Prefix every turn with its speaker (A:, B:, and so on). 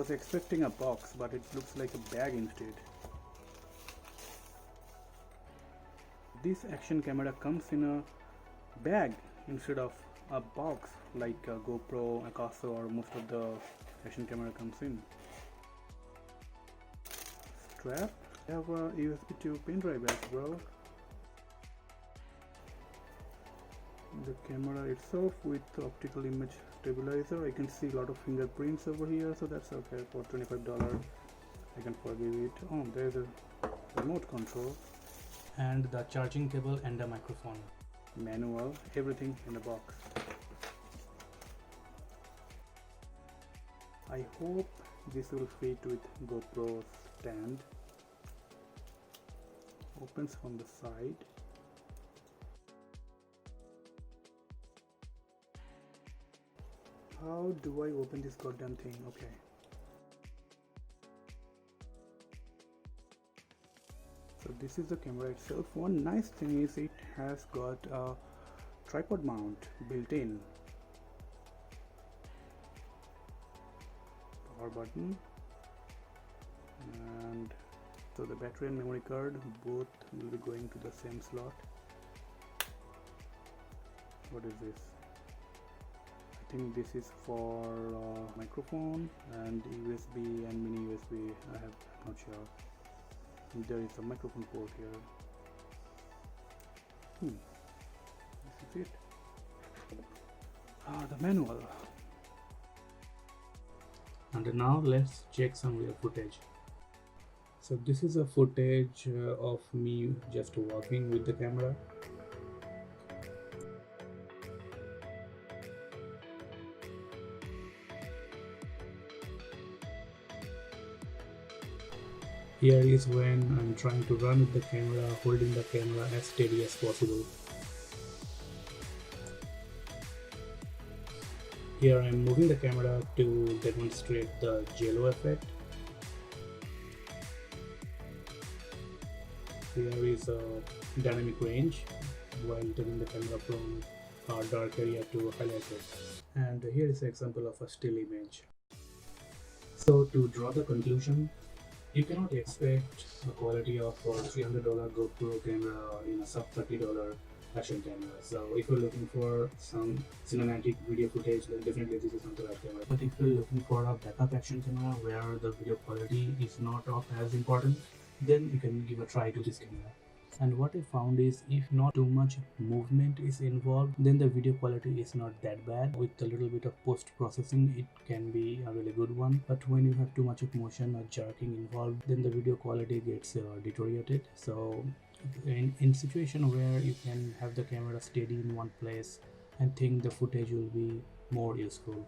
A: was expecting a box, but it looks like a bag instead. This action camera comes in a bag instead of a box like a GoPro, Akaso, or most of the action camera comes in. Strap. I have a USB to pen drive as well. The camera itself with optical image stabilizer. I can see a lot of fingerprints over here, so that's okay. For $25 I can forgive it. Oh, there's a remote control and the charging cable and the microphone. Manual, everything in the box. I hope this will fit with GoPro stand. Opens from the side. How do I open this goddamn thing? Okay. So this is the camera itself. One nice thing is it has got a tripod mount built in. Power button, and so the battery and memory card both will be going to the same slot. What is this? I think this is for microphone and USB and mini USB. I'm not sure. There is a microphone port here. This is it. The manual. And now let's check some real footage. So this is a footage of me just walking with the camera. Here is when I'm trying to run with the camera, holding the camera as steady as possible. Here I'm moving the camera to demonstrate the jello effect. Here is a dynamic range while turning the camera from a dark area to highlighted. And here is an example of a still image. So to draw the conclusion, you cannot expect the quality of a $300 GoPro camera in a sub $30 action camera. So if you're looking for some cinematic video footage, then definitely this is not the right camera. But if you're looking for a backup action camera where the video quality is not of as important, then you can give a try to this camera. And what I found is if not too much movement is involved, then the video quality is not that bad. With a little bit of post-processing, it can be a really good one. But when you have too much of motion or jerking involved, then the video quality gets deteriorated. So in situation where you can have the camera steady in one place, I think the footage will be more useful.